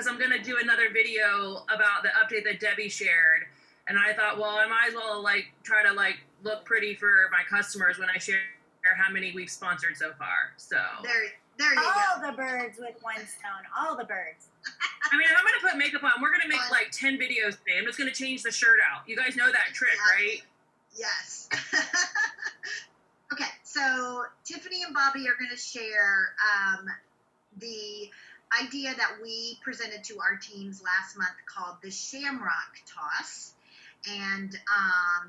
I'm going to do another video about the update that Debbie shared. And I thought, well, I might as well try to look pretty for my customers when I share how many we've sponsored so far. So there you go. All the birds with one stone. All the birds. I mean, I'm going to put makeup on. We're going to make 10 videos today. I'm just going to change the shirt out. You guys know that trick, right? Yes. Okay, so Tiffany and Bobby are going to share the idea that we presented to our teams last month called the Shamrock Toss. And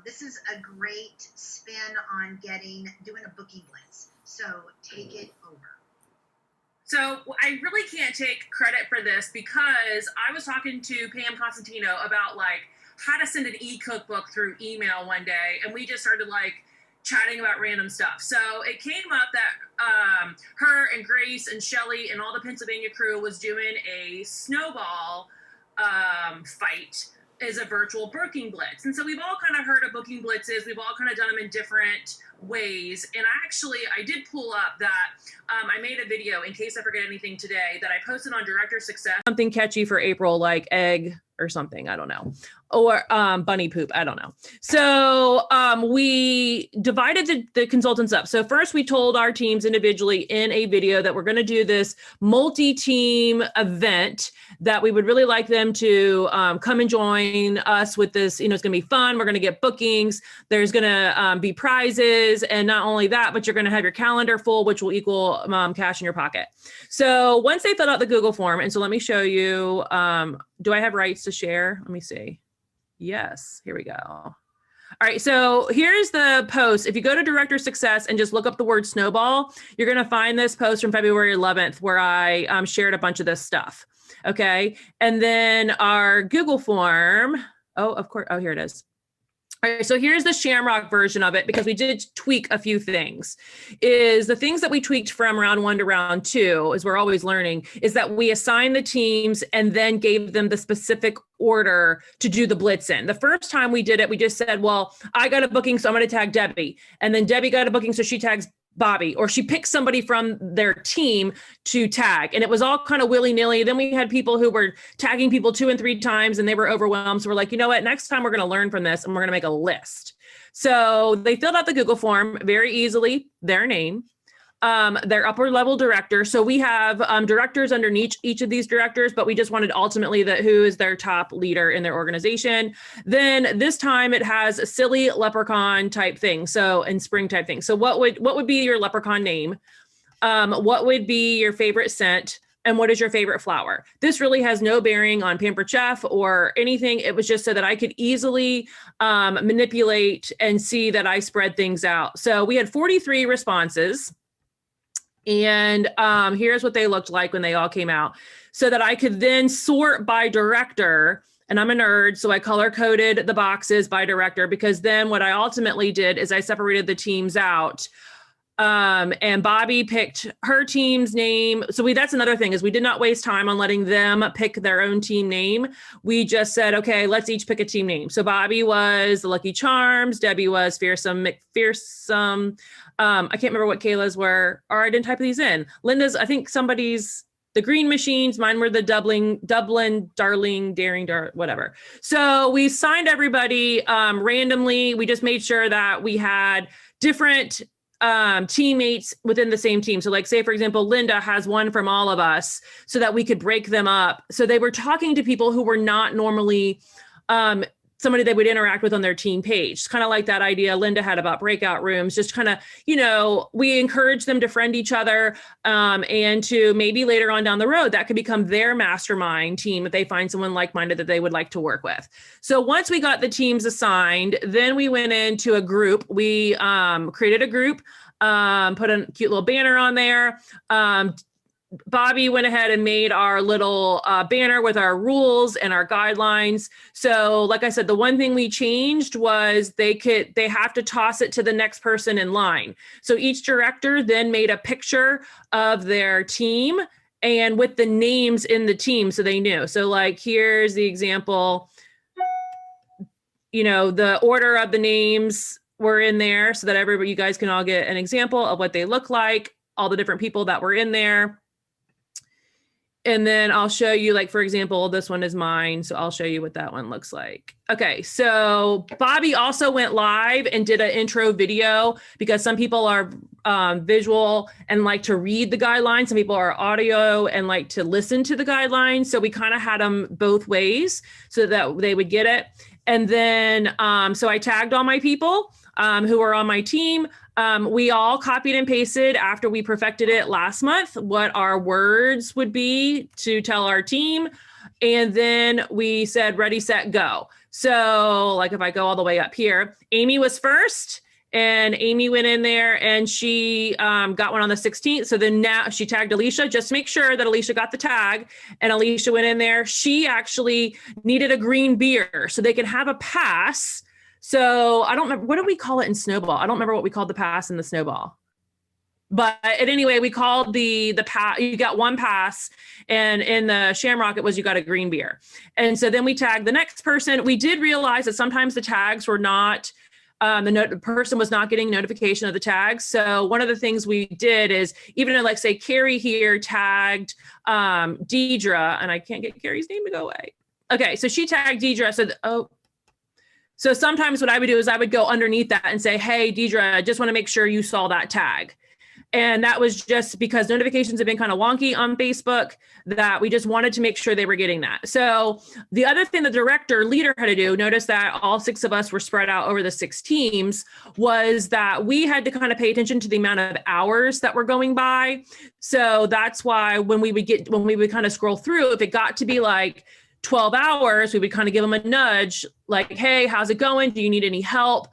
this is a great spin on doing a booking blitz. So take it over. So I really can't take credit for this because I was talking to Pam Constantino about how to send an e-cookbook through email one day. And we just started chatting about random stuff. So it came up that her and Grace and Shelly and all the Pennsylvania crew was doing a snowball fight as a virtual booking blitz. And so we've all kind of heard of booking blitzes. We've all kind of done them in different ways. And I did pull up that I made a video, in case I forget anything today, that I posted on Director Success. Something catchy for April, like egg or something, I don't know. Or bunny poop, I don't know. So we divided the consultants up. So first we told our teams individually in a video that we're gonna do this multi-team event that we would really like them to come and join us with this. It's gonna be fun. We're gonna get bookings. There's gonna be prizes. And not only that, but you're gonna have your calendar full, which will equal cash in your pocket. So once they filled out the Google form, and so let me show you, do I have rights to share? Let me see. Yes, here we go. All right, so here's the post. If you go to Director Success and just look up the word snowball, you're gonna find this post from February 11th where I shared a bunch of this stuff, okay? And then our Google form, of course, here it is. All right, so here's the Shamrock version of it because we did tweak a few things. Is the things that we tweaked from round 1 to round 2, as we're always learning, is that we assigned the teams and then gave them the specific order to do the blitz in. The first time we did it, we just said, well, I got a booking, so I'm going to tag Debbie. And then Debbie got a booking, so she tags Bobby, or she picks somebody from their team to tag. And it was all kind of willy-nilly. Then we had people who were tagging people 2 and 3 times and they were overwhelmed. So we're like, you know what, next time we're going to learn from this and we're going to make a list. So they filled out the Google form very easily, their name, their upper level director. So we have directors underneath each of these directors, but we just wanted ultimately who is their top leader in their organization. Then this time it has a silly leprechaun type thing. So and spring type thing. So what would be your leprechaun name? What would be your favorite scent? And what is your favorite flower? This really has no bearing on Pampered Chef or anything. It was just so that I could easily manipulate and see that I spread things out. So we had 43 responses. And here's what they looked like when they all came out, so that I could then sort by director. And I'm a nerd, so I color coded the boxes by director, because then what I ultimately did is I separated the teams out. And Bobby picked her team's name. So that's another thing, is we did not waste time on letting them pick their own team name. We just said, okay, let's each pick a team name. So Bobby was the Lucky Charms. Debbie was Fearsome McPhearsome. I can't remember what Kayla's were, or I didn't type these in. Linda's, I think somebody's the Green Machines. Mine were the Dublin, Darling, Daring, whatever. So we signed everybody randomly. We just made sure that we had different teammates within the same team. So say, for example, Linda has one from all of us so that we could break them up. So they were talking to people who were not normally somebody they would interact with on their team page. It's kind of like that idea Linda had about breakout rooms, just kind of, we encourage them to friend each other and to maybe later on down the road, that could become their mastermind team if they find someone like-minded that they would like to work with. So once we got the teams assigned, then we went into a group. We created a group, put a cute little banner on there. Bobby went ahead and made our little banner with our rules and our guidelines. So like I said, the one thing we changed was they have to toss it to the next person in line. So each director then made a picture of their team and with the names in the team, so they knew. So here's the example, the order of the names were in there so that you guys can all get an example of what they look like, all the different people that were in there. And then I'll show you, like, for example, this one is mine. So I'll show you what that one looks like. Okay. So Bobby also went live and did an intro video because some people are visual and like to read the guidelines. Some people are audio and like to listen to the guidelines. So we kind of had them both ways so that they would get it. And then, so I tagged all my people who were on my team. We all copied and pasted after we perfected it last month, what our words would be to tell our team. And then we said, ready, set, go. So like if I go all the way up here, Amy was first and Amy went in there and she got one on the 16th. So then now she tagged Alicia just to make sure that Alicia got the tag, and Alicia went in there. She actually needed a green beer so they could have a pass. So I don't remember, what did we call it in Snowball? I don't remember what we called the pass in the Snowball. But anyway, we called the pass, you got one pass, and in the Shamrock, it was you got a green beer. And so then we tagged the next person. We did realize that sometimes the tags were not, the person was not getting notification of the tags. So one of the things we did is, even though, like, say Carrie here tagged Deidre, and I can't get Carrie's name to go away. Okay, so she tagged Deidre. I said, oh. So sometimes what I would do is I would go underneath that and say, hey, Deidre, I just want to make sure you saw that tag. And that was just because notifications have been kind of wonky on Facebook, that we just wanted to make sure they were getting that. So the other thing the director leader had to do, notice that all 6 of us were spread out over the 6 teams, was that we had to kind of pay attention to the amount of hours that were going by. So that's why when we would kind of scroll through, if it got to be like 12 hours, we would kind of give them a nudge like, hey, how's it going? Do you need any help?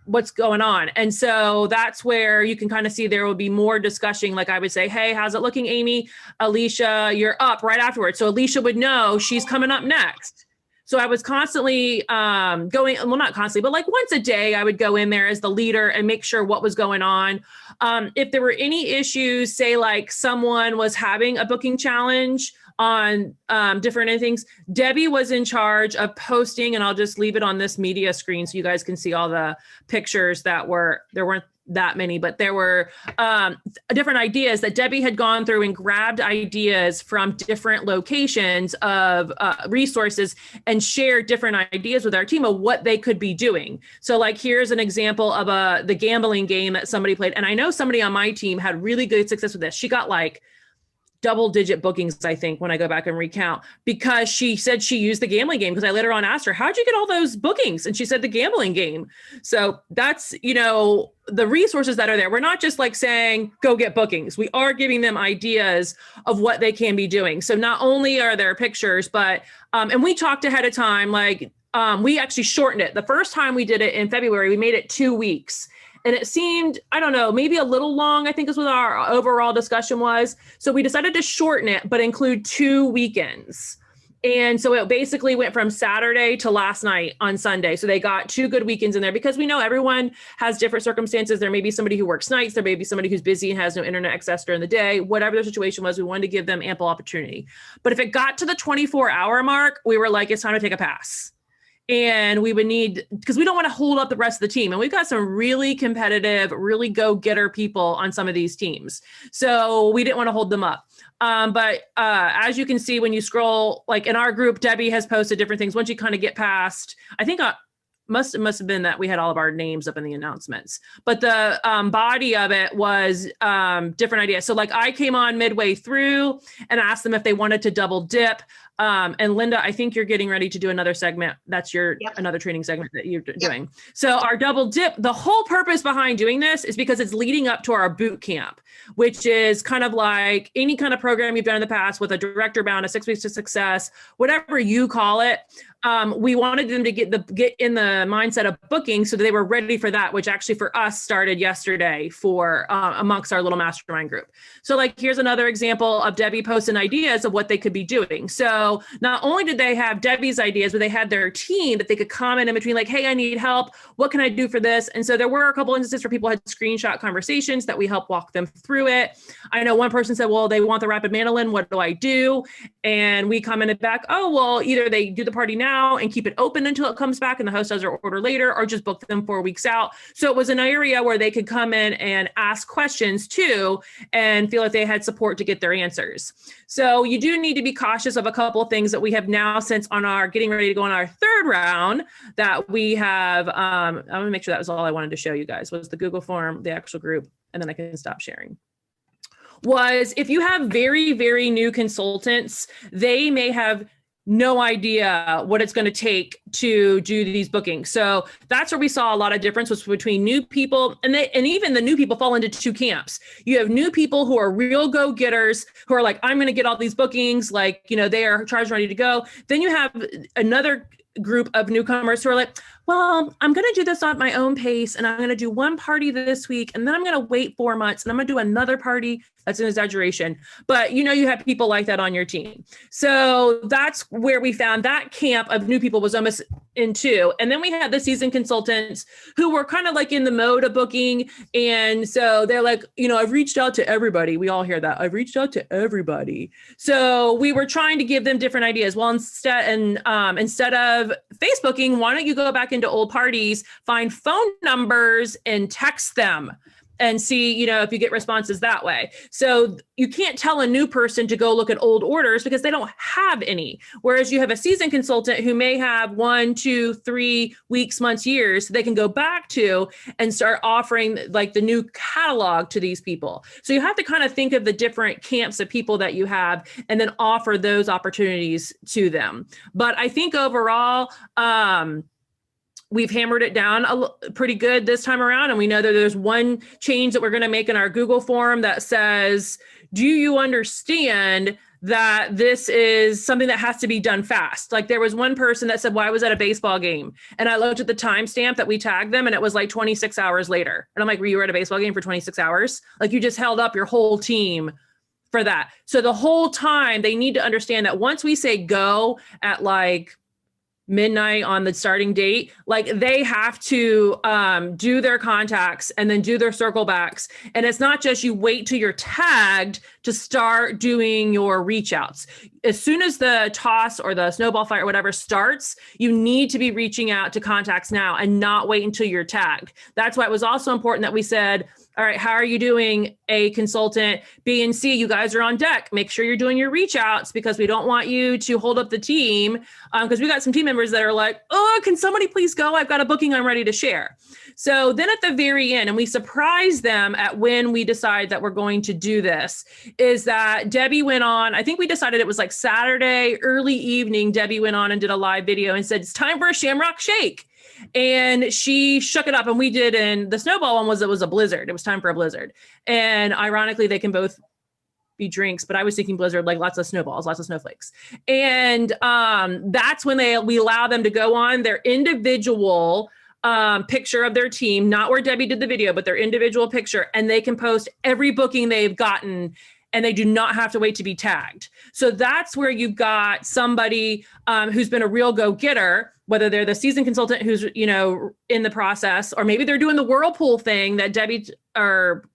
What's going on? And so that's where you can kind of see there will be more discussion. Like I would say, hey, how's it looking, Amy? Alicia, you're up right afterwards. So Alicia would know she's coming up next. So I was constantly not constantly, but like once a day, I would go in there as the leader and make sure what was going on. If there were any issues, say like someone was having a booking challenge on different things, Debbie was in charge of posting, and I'll just leave it on this media screen so you guys can see all the pictures there weren't that many, but there were different ideas that Debbie had gone through and grabbed ideas from different locations of resources and shared different ideas with our team of what they could be doing. So like, here's an example of the gambling game that somebody played. And I know somebody on my team had really good success with this. She got like double-digit bookings, I think, when I go back and recount, because she said she used the gambling game. Because I later on asked her, how'd you get all those bookings? And she said the gambling game. So that's, the resources that are there. We're not just like saying, go get bookings. We are giving them ideas of what they can be doing. So not only are there pictures, but, and we talked ahead of time, like we actually shortened it. The first time we did it in February, we made it 2 weeks. And it seemed, I don't know, maybe a little long, I think is what our overall discussion was. So we decided to shorten it, but include 2 weekends. And so it basically went from Saturday to last night on Sunday. So they got 2 good weekends in there, because we know everyone has different circumstances. There may be somebody who works nights. There may be somebody who's busy and has no internet access during the day. Whatever the situation was, we wanted to give them ample opportunity. But if it got to the 24-hour mark, we were like, it's time to take a pass. And we would need, because we don't want to hold up the rest of the team. And we've got some really competitive, really go-getter people on some of these teams. So we didn't want to hold them up. But as you can see, when you scroll, like in our group, Debbie has posted different things. Once you kind of get past, I think must have been that we had all of our names up in the announcements. But the body of it was different ideas. So like I came on midway through and asked them if they wanted to double dip. And Linda, I think you're getting ready to do another segment. That's another training segment that you're doing. So our double dip, the whole purpose behind doing this is because it's leading up to our boot camp, which is kind of like any kind of program you've done in the past with a director bound, a 6 weeks to success, whatever you call it. We wanted them to get in the mindset of booking so that they were ready for that, which actually for us started yesterday for amongst our little mastermind group. So like, here's another example of Debbie posting ideas of what they could be doing. So not only did they have Debbie's ideas, but they had their team that they could comment in between, like, hey, I need help. What can I do for this? And so there were a couple instances where people had screenshot conversations that we helped walk them through it. I know one person said, well, they want the rapid mandolin. What do I do? And we commented back, oh, well, either they do the party now now and keep it open until it comes back and the host does their order later, or just book them 4 weeks out. So it was an area where they could come in and ask questions too and feel like they had support to get their answers. So you do need to be cautious of a couple of things that we have now since on our getting ready to go on our third round that we have. I'm going to make sure that was all I wanted to show you guys was the Google form, the actual group, and then I can stop sharing. Was if you have very, very new consultants, they may have no idea what it's going to take to do these bookings. So that's where we saw a lot of difference was between new people and even the new people fall into two camps. You have new people who are real go-getters who are like, I'm going to get all these bookings, like, they are charged ready to go. Then you have another group of newcomers who are like, well, I'm going to do this at my own pace and I'm going to do one party this week and then I'm going to wait 4 months and I'm going to do another party. That's an exaggeration, but you have people like that on your team. So that's where we found that camp of new people was almost in two. And then we had the seasoned consultants who were kind of like in the mode of booking. And so they're like, I've reached out to everybody. We all hear that. I've reached out to everybody. So we were trying to give them different ideas. Well, instead of Facebooking, why don't you go back into old parties, find phone numbers and text them and see, if you get responses that way. So you can't tell a new person to go look at old orders because they don't have any. Whereas you have a seasoned consultant who may have 1, 2, 3 weeks, months, years they can go back to and start offering like the new catalog to these people. So you have to kind of think of the different camps of people that you have and then offer those opportunities to them. But I think overall, we've hammered it down pretty good this time around. And we know that there's one change that we're going to make in our Google form that says, do you understand that this is something that has to be done fast? Like there was one person that said, well, I was at a baseball game and I looked at the timestamp that we tagged them and it was like 26 hours later. And I'm like, were you at a baseball game for 26 hours? Like you just held up your whole team for that. So the whole time they need to understand that once we say go at like midnight on the starting date, like they have to do their contacts and then do their circle backs. And it's not just you wait till you're tagged to start doing your reach outs. As soon as the toss or the snowball fight or whatever starts, you need to be reaching out to contacts now and not wait until you're tagged. That's why it was also important that we said, all right, how are you doing, A, consultant, B, and C, you guys are on deck. Make sure you're doing your reach outs because we don't want you to hold up the team because we got some team members that are like, oh, can somebody please go? I've got a booking I'm ready to share. So then at the very end, and we surprise them at when we decide that we're going to do this, is that Debbie went on, I think we decided it was like Saturday, early evening, Debbie went on and did a live video and said, it's time for a Shamrock Shake. And she shook it up and we did. And the snowball one was a blizzard. It was time for a blizzard. And ironically, they can both be drinks, but I was thinking blizzard, like lots of snowballs, lots of snowflakes. And that's when we allow them to go on their individual picture of their team, not where Debbie did the video, but their individual picture. And they can post every booking they've gotten and they do not have to wait to be tagged. So that's where you've got somebody who's been a real go-getter, whether they're the seasoned consultant who's, in the process, or maybe they're doing the whirlpool thing that Debbie or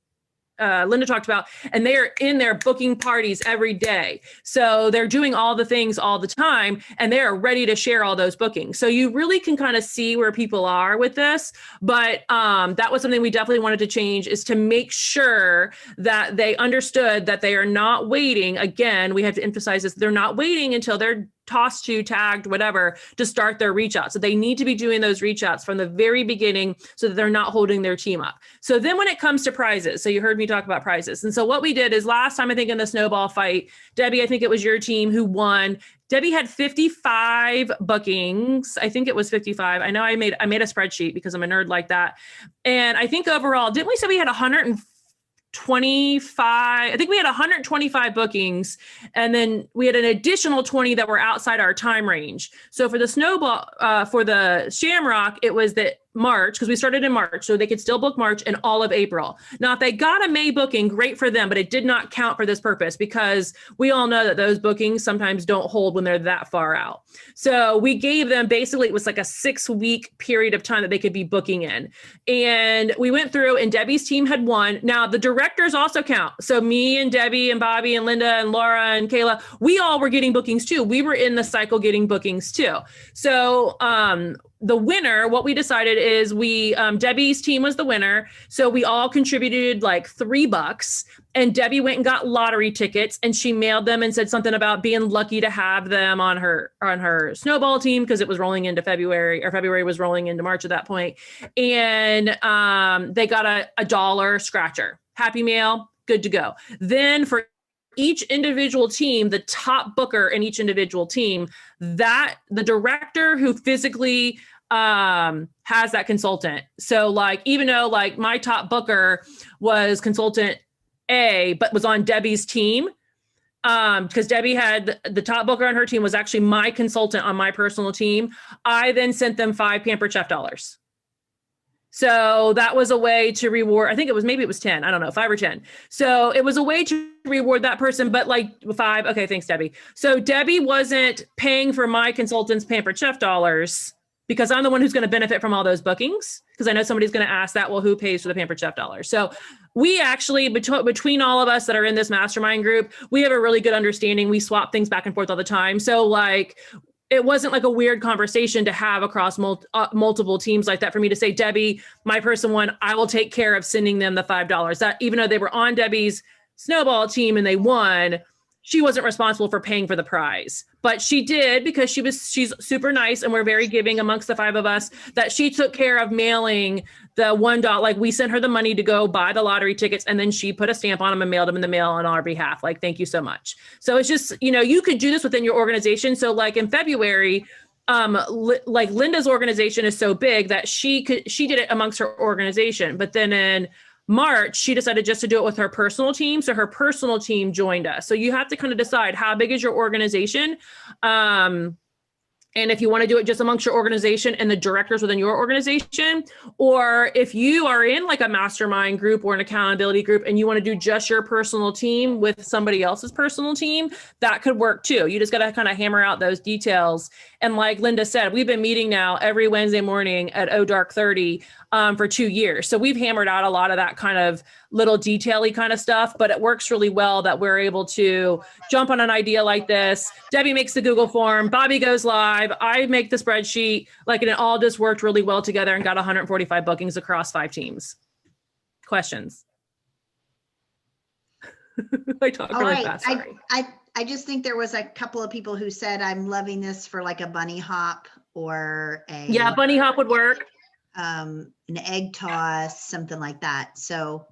Linda talked about, and they are in there booking parties every day. So they're doing all the things all the time, and they are ready to share all those bookings. So you really can kind of see where people are with this. But that was something we definitely wanted to change, is to make sure that they understood that they are not waiting. Again, we have to emphasize this. They're not waiting until they're tossed to, tagged, whatever, to start their reach out. So they need to be doing those reach outs from the very beginning so that they're not holding their team up. So then when it comes to prizes, so you heard me talk about prizes. And so what we did is last time, I think in the snowball fight, Debbie, I think it was your team who won. Debbie had 55 bookings. I think it was 55. I know I made a spreadsheet because I'm a nerd like that. And I think overall, didn't we say we had 125? I think we had 125 bookings, and then we had an additional 20 that were outside our time range. So for the snowball, for the Shamrock, it was that March, because we started in March, so they could still book March and all of April. Now, if they got a May booking, great for them, but it did not count for this purpose because we all know that those bookings sometimes don't hold when they're that far out. So we gave them, basically, it was like a 6-week period of time that they could be booking in. And we went through, and Debbie's team had won. Now, the directors also count. So me and Debbie and Bobby and Linda and Laura and Kayla, we all were getting bookings too. We were in the cycle getting bookings too. So the winner, what we decided is Debbie's team was the winner. So we all contributed like $3, and Debbie went and got lottery tickets, and she mailed them and said something about being lucky to have them on her snowball team because it was rolling into February, or February was rolling into March at that point. And they got a $1 scratcher. Happy mail, good to go. Then for each individual team, the top booker in each individual team, that the director who physically has that consultant. So like, even though like my top booker was consultant A, but was on Debbie's team, because Debbie had the top booker on her team was actually my consultant on my personal team. I then sent them 5 Pampered Chef dollars. So that was a way to reward, I think maybe it was 10. I don't know, 5 or 10. So it was a way to reward that person, but like 5. Okay. Thanks, Debbie. So Debbie wasn't paying for my consultant's Pampered Chef dollars because I'm the one who's going to benefit from all those bookings. Because I know somebody's going to ask that, well, who pays for the Pampered Chef dollars? So we actually, between all of us that are in this mastermind group, we have a really good understanding. We swap things back and forth all the time. So like, it wasn't like a weird conversation to have across multiple teams like that for me to say, Debbie, my person won, I will take care of sending them the $5. That even though they were on Debbie's snowball team and they won, she wasn't responsible for paying for the prize, but she did because she's super nice and we're very giving amongst the 5 of us, that she took care of mailing the $1. Like we sent her the money to go buy the lottery tickets, and then she put a stamp on them and mailed them in the mail on our behalf. Like, thank you so much. So it's just, you could do this within your organization. So like in February, like Linda's organization is so big that she did it amongst her organization, but then in March, she decided just to do it with her personal team. So her personal team joined us. So you have to kind of decide how big is your organization. And if you want to do it just amongst your organization and the directors within your organization, or if you are in like a mastermind group or an accountability group and you want to do just your personal team with somebody else's personal team, that could work too. You just got to kind of hammer out those details. And like Linda said, we've been meeting now every Wednesday morning at dark 30 for 2 years. So we've hammered out a lot of that kind of little detail-y kind of stuff, but it works really well that we're able to jump on an idea like this. Debbie makes the Google form, Bobby goes live, I make the spreadsheet, and it all just worked really well together and got 145 bookings across 5 teams. Questions? I talk really fast. Sorry. I just think there was a couple of people who said, I'm loving this for like a bunny hop or Yeah, bunny hop would work. An egg toss, something like that. So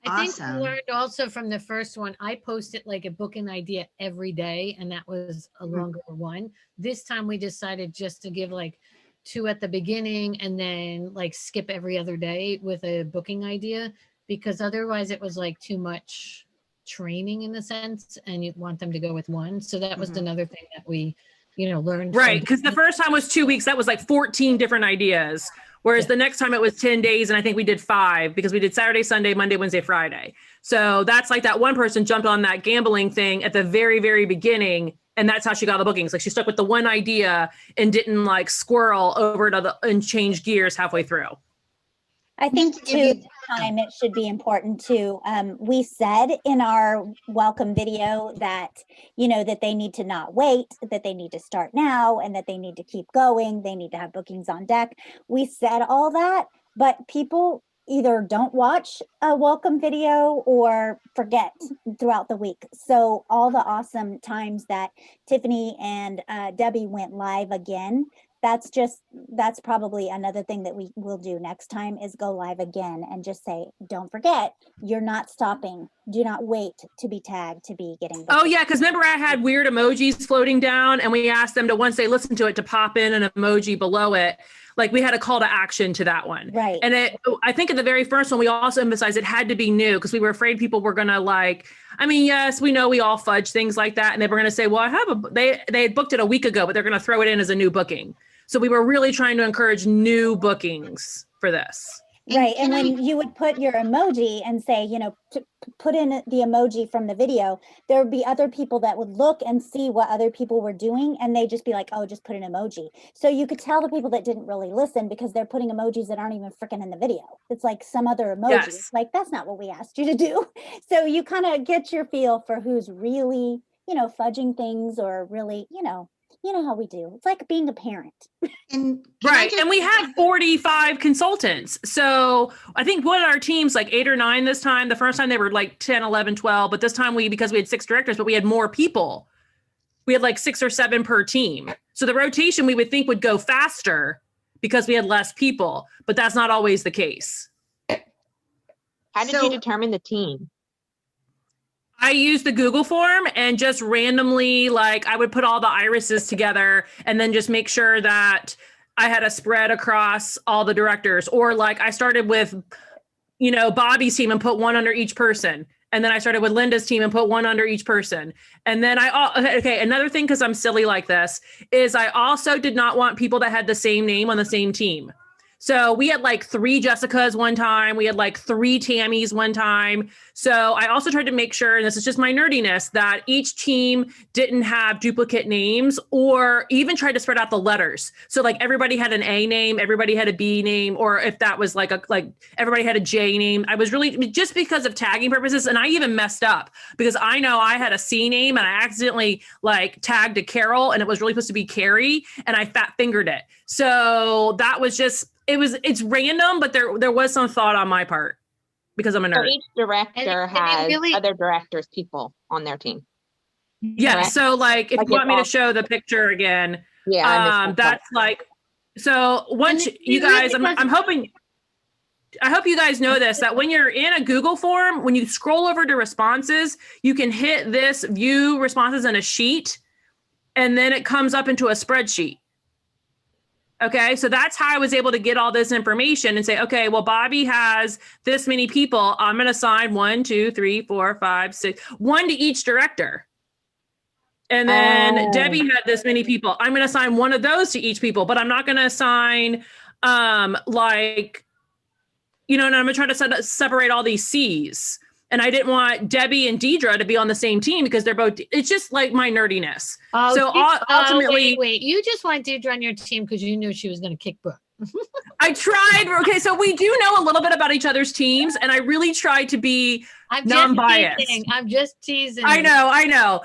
I think I learned also from the first one, I posted like a booking idea every day, and that was a longer one. This time we decided just to give like 2 at the beginning and then like skip every other day with a booking idea, because otherwise it was like too much training in a sense, and you want them to go with 1. So that was another thing that we, learned. Right. Because the first time was 2 weeks. That was like 14 different ideas. Whereas the next time it was 10 days. And I think we did 5 because we did Saturday, Sunday, Monday, Wednesday, Friday. So that's like that one person jumped on that gambling thing at the very, very beginning. And that's how she got the bookings. Like she stuck with the one idea and didn't like squirrel over to and change gears halfway through. I think too, this time it should be important too. We said in our welcome video that, that they need to not wait, that they need to start now, and that they need to keep going. They need to have bookings on deck. We said all that, but people either don't watch a welcome video or forget throughout the week. So all the awesome times that Tiffany and Debbie went live again, that's probably another thing that we will do next time, is go live again and just say, don't forget, you're not stopping. Do not wait to be tagged to be getting. Oh yeah. Cause remember I had weird emojis floating down, and we asked them to, once they listen to it, to pop in an emoji below it. Like we had a call to action to that one. Right. And I think in the very first one, we also emphasized it had to be new because we were afraid people were going to yes, we know we all fudge things like that. And they were going to say, well, they had booked it a week ago, but they're going to throw it in as a new booking. So we were really trying to encourage new bookings for this. Right. And when you would put your emoji and say, you know, put in the emoji from the video, there would be other people that would look and see what other people were doing. And they'd just be like, oh, just put an emoji. So you could tell the people that didn't really listen because they're putting emojis that aren't even freaking in the video. It's like some other emoji. Yes. It's like, that's not what we asked you to do. So you kind of get your feel for who's really, you know, fudging things or really, you know how we do. It's like being a parent. And right. And we had 45 consultants. So I think what our teams, like 8 or 9 this time, the first time they were like 10, 11, 12. But this time because we had 6 directors, but we had more people. We had like 6 or 7 per team. So the rotation we would think would go faster because we had less people, but that's not always the case. How did you determine the team? I used the Google form and just randomly, like I would put all the irises together and then just make sure that I had a spread across all the directors. Or like I started with, you know, Bobby's team and put 1 under each person. And then I started with Linda's team and put 1 under each person. And then another thing, because I'm silly like this, is I also did not want people that had the same name on the same team. So we had like 3 Jessicas one time. We had like 3 Tammys one time. So I also tried to make sure, and this is just my nerdiness, that each team didn't have duplicate names or even tried to spread out the letters. So like everybody had an A name, everybody had a B name, or if that was like everybody had a J name. I was really just because of tagging purposes. And I even messed up because I know I had a C name and I accidentally like tagged a Carol and it was really supposed to be Carrie and I fat fingered it. So that was just, it's random, but there was some thought on my part because I'm a nerd. So each director has other directors, people on their team. Yeah. Correct? So like, if you want me to show the picture again, that's like, so once you guys, I hope you guys know this, that when you're in a Google form, when you scroll over to responses, you can hit this view responses in a sheet, and then it comes up into a spreadsheet. Okay, so that's how I was able to get all this information and say, okay, well, Bobby has this many people. I'm going to assign 1, 2, 3, 4, 5, 6, 1 to each director. And then Debbie had this many people. I'm going to assign 1 of those to each people, but I'm not going to assign and I'm going to try to separate all these C's. And I didn't want Debbie and Deidre to be on the same team because they're both, it's just like my nerdiness. Ultimately. Wait, you just want Deidre on your team because you knew she was going to kick butt. I tried. Okay, so we do know a little bit about each other's teams, and I really tried to be non-biased. I'm just teasing. I know,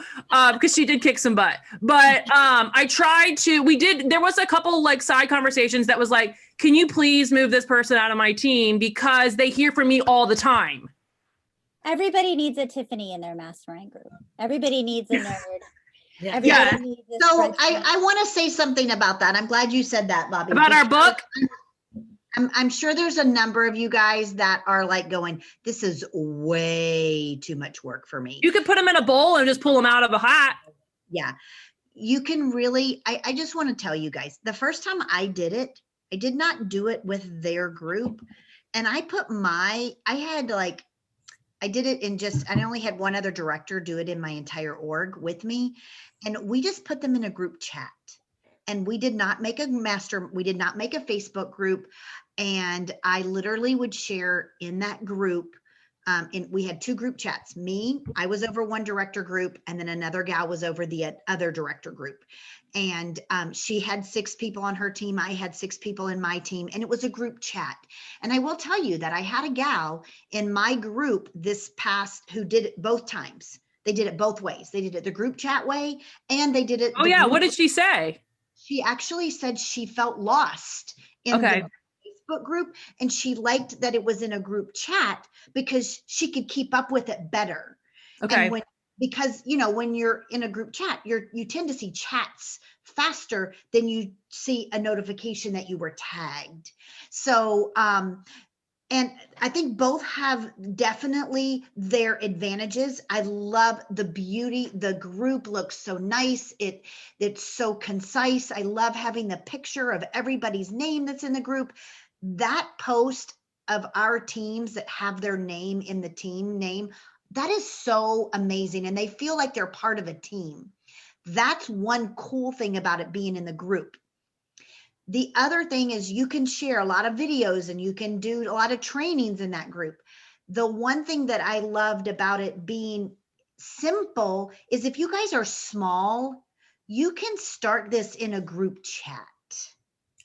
because she did kick some butt. But I tried to. There was a couple like side conversations that was like, can you please move this person out of my team because they hear from me all the time. Everybody needs a Tiffany in their mastermind group. Everybody needs a nerd. Yeah. So I want to say something about that. I'm glad you said that, Bobby. About our book? I'm sure there's a number of you guys that are like going, this is way too much work for me. You could put them in a bowl and just pull them out of a hat. Yeah. You can really, I just want to tell you guys, the first time I did it, I did not do it with their group. And I did it in I only had 1 other director do it in my entire org with me. And we just put them in a group chat. And we did not make we did not make a Facebook group. And I literally would share in that group. And we had 2 group chats. I was over 1 director group, and then another gal was over the other director group. And she had 6 people on her team. I had 6 people in my team, and it was a group chat. And I will tell you that I had a gal in my group who did it both times. They did it both ways. They did it the group chat way, and they did it. Oh yeah. What did she say? She actually said she felt lost in the Facebook group, and she liked that it was in a group chat because she could keep up with it better. Okay. And because when you're in a group chat, you tend to see chats faster than you see a notification that you were tagged. So and I think both have definitely their advantages. I love the beauty. The group looks so nice. It's so concise. I love having the picture of everybody's name that's in the group. That post of our teams that have their name in the team name, that is so amazing. And they feel like they're part of a team. That's one cool thing about it being in the group. The other thing is you can share a lot of videos and you can do a lot of trainings in that group. The one thing that I loved about it being simple is if you guys are small, you can start this in a group chat.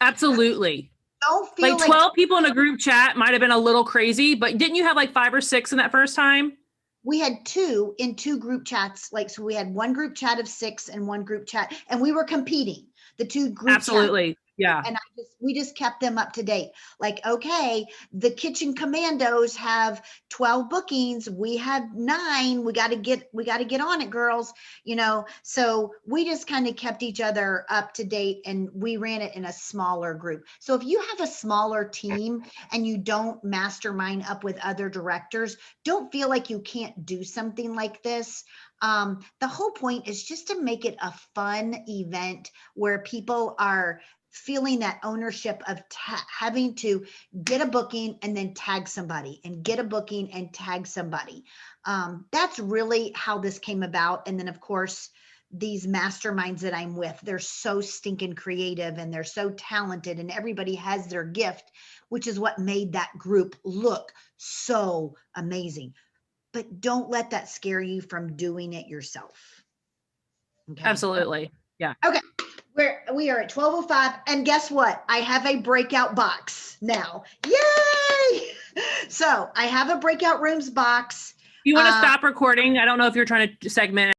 Absolutely. Don't feel like 12 people in a group chat might have been a little crazy, but didn't you have like 5 or 6 in that first time? We had 2 in 2 group chats. Like, so we had one group chat of 6 and one group chat, and we were competing. The 2 group Absolutely. chats. Yeah. And we just kept them up to date. Like, okay, the Kitchen Commandos have 12 bookings. We had 9. We got to get on it, girls. You know, so we just kind of kept each other up to date, and we ran it in a smaller group. So if you have a smaller team and you don't mastermind up with other directors, don't feel like you can't do something like this. The whole point is just to make it a fun event where people are feeling that ownership of having to get a booking and then tag somebody and get a booking and tag somebody. That's really how this came about. And then of course, these masterminds that I'm with, they're so stinking creative and they're so talented and everybody has their gift, which is what made that group look so amazing. But don't let that scare you from doing it yourself. Okay. Absolutely. Yeah. Okay. We are at 12:05, and guess what? I have a breakout box now. Yay! So I have a breakout rooms box. You want to stop recording? I don't know if you're trying to segment